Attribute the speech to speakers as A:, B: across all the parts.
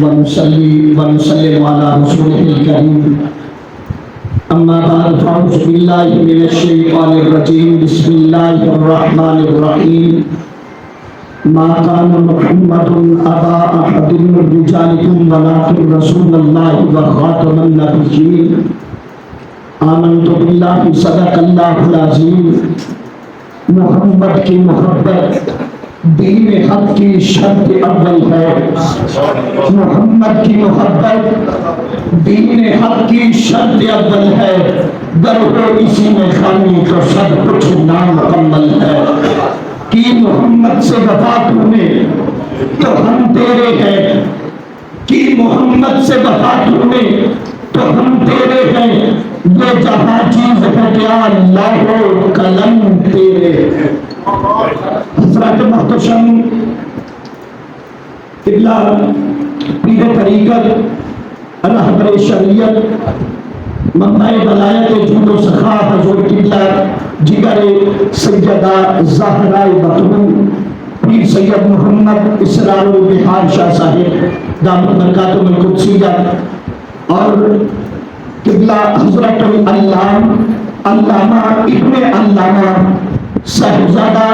A: ونسلم على رسوله الكريم أما بعد فأعوذ بالله من الشيطان الرجيم بسم الله الرحمن الرحيم ما كان محمد أبا أحد من رجالكم ولكن رسول الله وخاتم النبيين آمنت بالله صدق الله العظيم محمد کی محبت دین حق کی شرط اول ہے محمد کی محبت دین حق کی شرط اول ہے در ہو اسی میں خامی تو سب کچھ نامکمل ہے کہ محمد سے وفا تونے تو ہم تیرے ہیں کہ محمد سے وفا تونے تو ہم تیرے ہیں یہ جہاں چیز ہے کیا اللہ و قلم تیرے حضرات محتشم قبلہ پیر طریقت رہبر شریعت منبع ولایت جود و سخا حضور قبلہ جگر سیدہ زہرا بطول پیر سید محمد اسرار البحار شاہ صاحب دامت برکاتہ القدسیہ اور قبلہ حضرت علامہ ابن علامہ صاحبزادہ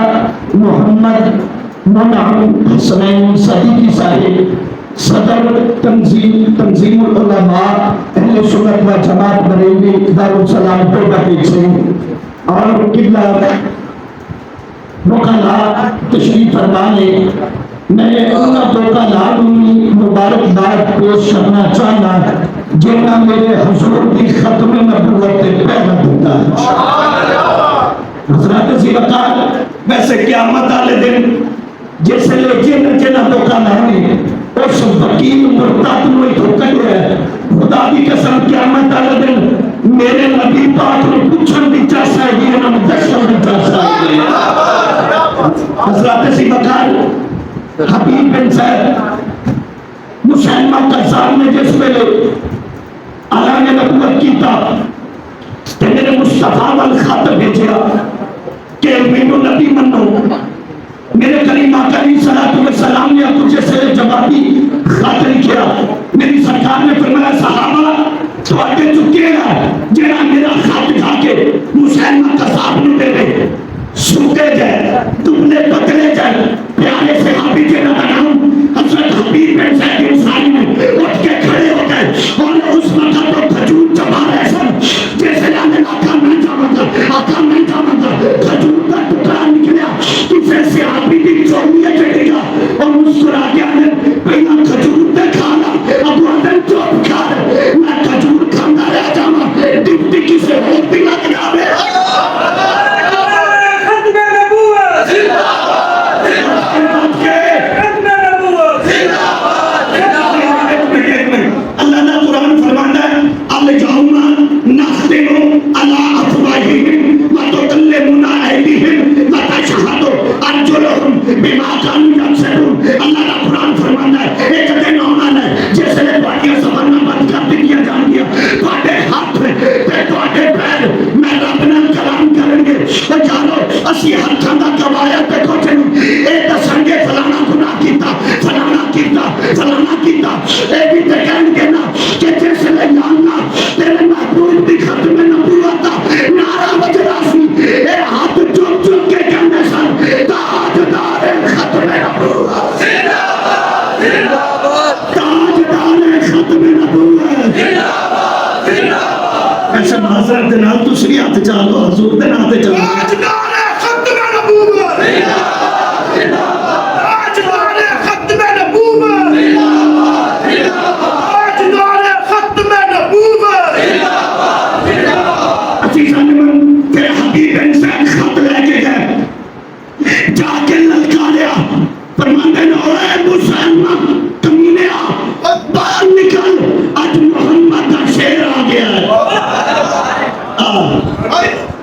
A: محمد منعم حسنین صدیقی صاحب صدر تنظیم العلماء اہل سنت و جماعت بریلی دارالسلام ٹوٹا سے اور قبلہ وکلاء تشریف فرما لے میں ان وکلاء مبارکباد پیش کرنا چاہنا جنہا میرے حضور کی ختم نبوت پہلا ہوتا ہے حضرات سی وقال ویسے قیامت والے دن جس لے جنہ دھوکا نہیں اس وکیل مرتد نو ہی دھوکا ہے خدا کی قسم قیامت والے دن میرے نبی پاک نے پوچھن دی چاہتا ہے یہ انہوں نے دشن دی چاہتا ہے حضرات سی وقال حبیب بن زید مسلمہ قصار نے جس پہلے اعلان نبوت کیتا کہ میرے مصطفیٰ والخط بھیجیا کہ میرے نبی منو میرے کریم آقا علیہ السلام نے کچھ سے جوابی خط لکھیا میری سرکار نے فرمایا صحابہ تو آگے چکے گا جنہاں میرا خط کھا کے مسلمہ قصاب نے دے دے سوکے جائے دبلے پتلے جائے پیارے صحابی جنہاں کا نام حضرت حبیب بن زید انصاری نے اٹھ کے کھڑے ہو گئے اور اس وقت تو کھجور چبا رہے سن جیسے لانے آقا میں جاؤں گا کھجور کا ٹکڑا نکلیا کسے صحابی کی چوڑیے چڑھے گا اور مسکرا کے آنے پہلا کھجور دے کھانا اب وہ دن چوب کھا رہے میں کھجور کھانا رہ جانا ڈپٹی کسے ہوتی لگ جاوے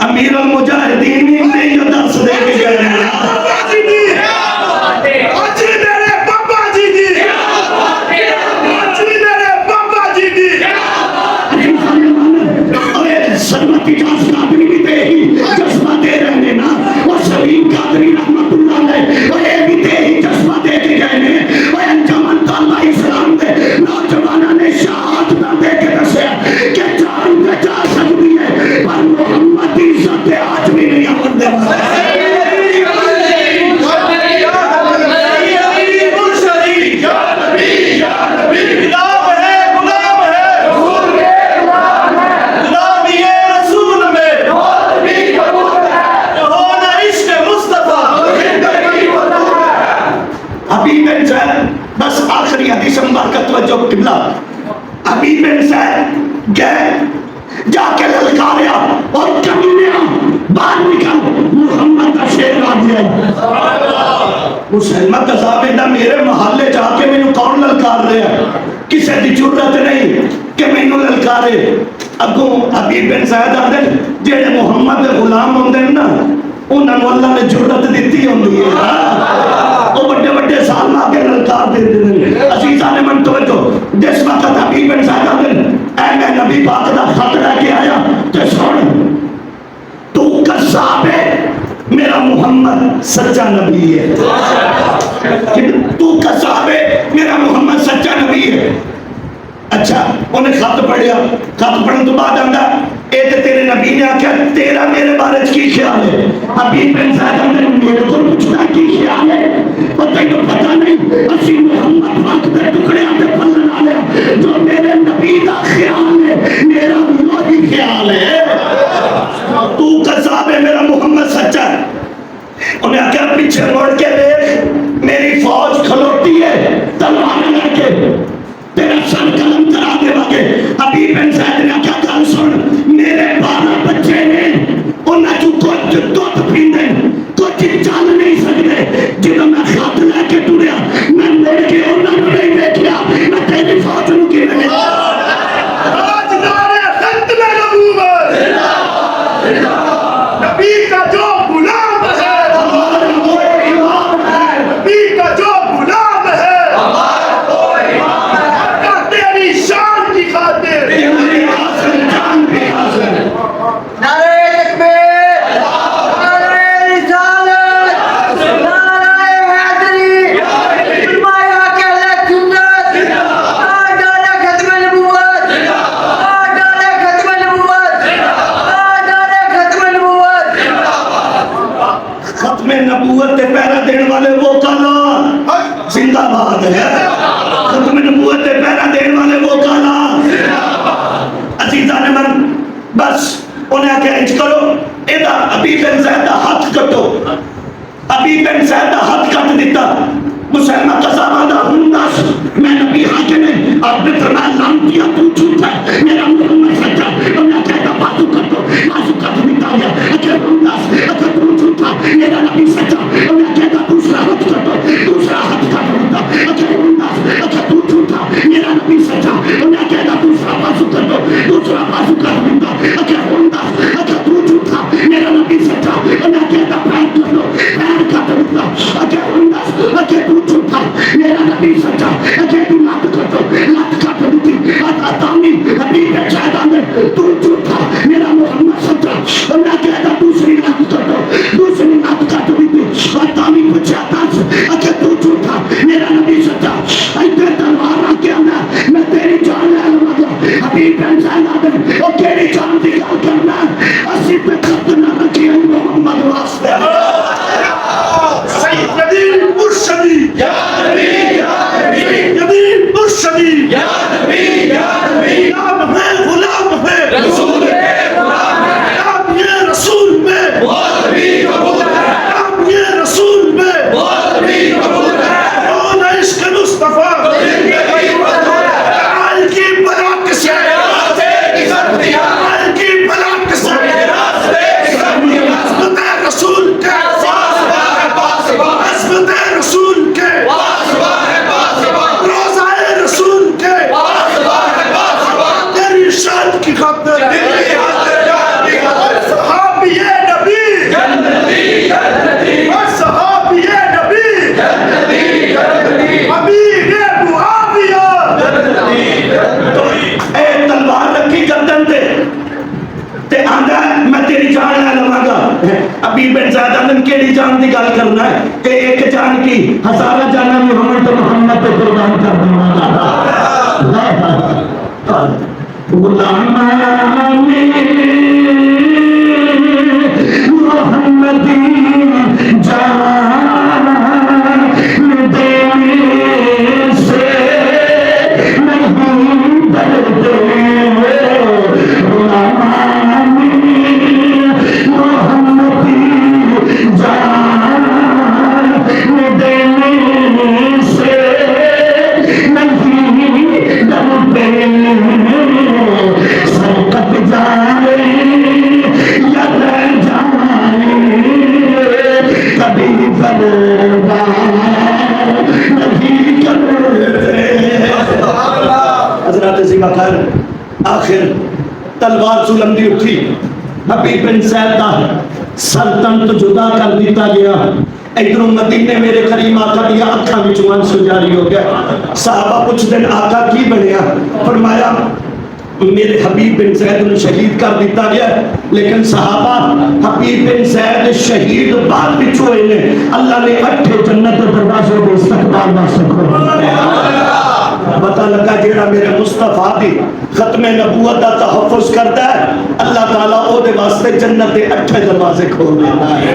A: امیر المجاہدین نے یہ درس دے کے گئے بس آخری حدیث مبارکہ توجہ قبلہ. حبیب بن زید گئے جا کے للکاریا اور کمینیا باہر نکل, محمد کا شیر آ گیا. مسلمہ قذاب میرے محلے جا کے مینوں کون للکار رہا ہے؟ کسی دی جرت نہیں کہ مینوں للکارے. اگوں حبیب بن زید آدھے جہے محمد دے غلام ہوندے نا انہاں نوں اللہ نے جرت دتی ہوندی ہے. وہ بڑے بڑے سال آ کے للکار دے دے. عزیزان من توجہ, جس وقت حبیب بن زید آدھے اے میں نبی پاک دا خط لے کے آیا تے سن تو قذاب ہے, میرا محمد سچا نبی ہے. تو قذاب ہے, میرا محمد سچا نبی ہے. اچھا انہیں خط پڑھیا, خط پڑھنے تو بعد آندا اے تے تیرے نبی نے آکھیا تیرا میرے بارے کی خیال ہے؟ حبیب بن زید نے میرے کو پوچھنا کی خیال ہے؟ اور تینوں پتہ نہیں اسی محمد پاک دے ٹکڑے تے پلن والے جو میرے نبی دا خیال ہے میرا بھی وہی خیال ہے. تو قذاب ہے, میرا محمد سچا ہے. انہیں آکھیا پیچھے مڑ کے دیکھ میری فوج کھلوتی ہے تلوار لے کے تیرا سر قلم کرا دے واگے. حبیب بن زید نے کیا کہا سن میرے 12 بچے نے انہاں جو کچھ دودھ پیندے کچھ چل نہیں سکتے. جدوں میں خط لے کے ٹریا میں مڑ کے انہاں نوں نہیں دیکھیا, میں تیری فوج نوں کی نہیں
B: راجدار ختم نبوت نبی کا جو غلام ہے, نبی کا جو غلام ہے تیری شان کی خاطر
A: نبوت تے پہرا دین والے وہ کالا زندہ باد ہے. ختم نبوت تے پہرا دین والے وہ کالا. عزیزان من بس انہیں آکے انج کرو ایدہ حبیب بن زید دا ہاتھ کٹو. حبیب بن زید دا ہاتھ کٹ دیتا. مسلمہ قذابہ دا ہندس میں نبی حاکم ہے آپ نے فرمایا لانتیا تو جھوٹا ہے میرا محمد سچا. انہیں آکے دا باتو کٹو باتو کٹ دیتا گیا. اکے ہندس اکے تو جھوٹا میرا نبی سچا. انہیں کہتا دوسرا ہاتھ کٹو دوسرا ہاتھ کٹ دیتا. اکے ہندس اکے تو جھوٹا میرا نبی سچا. انہیں کہتا دوسرا بازو کٹو دوسرا بازو کٹ دیتا. اکے ہندس اکے تو جھوٹا میرا نبی سچا. انہیں کہتا پیر کٹو پیر کٹ دیتا. اکے ہندس اکے تو جھوٹا میرا نبی سچا. اکے تو لات کٹو لات کٹ دیتی. اتامی حبیب زید نے تو جھوٹا میرا محمد سچا. انہیں کہتا دوسری لات کٹو دوسری لات کٹ دیتی. اتامی پوچھا تاس اکے تو جھوٹا میرا نبی سچا. ایتے تلوار رکھ کے آنا میں تیری جان لے لوں گا. حبیب بن زید نے وہ تیری جان دی گل کرنا اسی پہ خط نہ رکھی محمد واسطے.
B: سیدی مرشدی یا نبی یا نبی سیدی مرشدی یا نبی یا نبی غلام ہے غلام ہے رسول کے غلام ہے. آپ یہ رسول میں بہت بھی قبول ہے. آپ یہ رسول میں بہت بھی قبول ہے. کون عشق مصطفیٰ زندگی بدل آل کی برات سے راستے گزر دیا. آل کی برات سے راستے گزر دیا. عظمت رسول کے عظمت رسول کے روزہ رسول کے تیری شان کی خاطر صحابی نبی صحابی نبی حبیب معاویہ.
A: اے تلوار رکھی گردن تے آندا میں تیری جان لے لواں گا. حبیب بن زید نے کیڑی جان دی گل کرنا ہے کہ ایک جان کی ہزارہ جاناں محمد تو محمد تو قربان کر دوں گا. غلام محمدی جان دینے سے نہیں ڈرتے. غلام محمدی جان دینے سے سی وقت آخر تلوار چلندی اٹھی حبیب بن زید دا سلطنت جدا کر دیتا گیا ادھر مدینے میرے کریم آقا دیا اکھاں وچ آنسو جاری ہو گیا صحابہ کچھ دن آقا کی بنیا فرمایا میرے حبیب بن زید نے شہید کر دیتا گیا لیکن صحابہ حبیب بن زید شہید بعد وچ ہوئے نے اللہ نے 8 جنت دے دروازے دے استقبال واسطے کھولے پتہ لگا جیڑا میرے مصطفیٰ دی ختم نبوت دا تحفظ کرتا ہے اللہ تعالیٰ او دے واسطے جنت دے 8 دروازے کھول دیتا ہے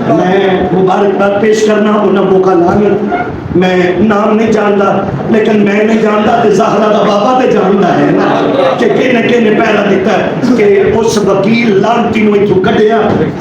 A: میں مبارکباد پیش کرنا انہاں موقع لانا میں نام نہیں جانتا لیکن میں نہیں جانتا تے زہرا دا بابا تے جانتا ہے نا کہ کہنے پہلا دیتا ہے کہ اس وکیل لانتی نو ایتھوں کڈیا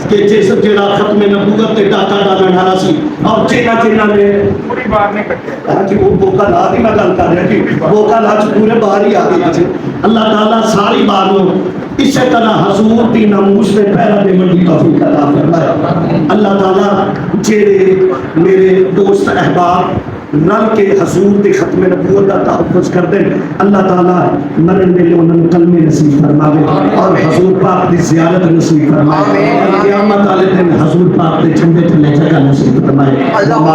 A: کہ جس جڑا ختم نبوت تے ڈاکا ڈالن والا سی اور جنہ نے پوری بار نہیں کٹیا ہاں جی وہ موقع لا دی میں گل کر رہا جی موقع لا پورے باہر ہی آ گئی اللہ تعالیٰ ساری بار نو اسی طرح حضور دی ناموس دے پہلا دے منڈی توفیق عطا فرمائے اللہ تعالیٰ جڑے میرے دوست احباب رل کے حضور دے ختم نبوت دا تحفظ کر دیں اللہ تعالیٰ مرن ویلے انہاں کلمے نصیب فرماوے اور حضور پاک دی زیارت نصیب فرمائے اور قیامت والے دن حضور پاک دے جھنڈے تھلے جگہ نصیب فرمائے اللہ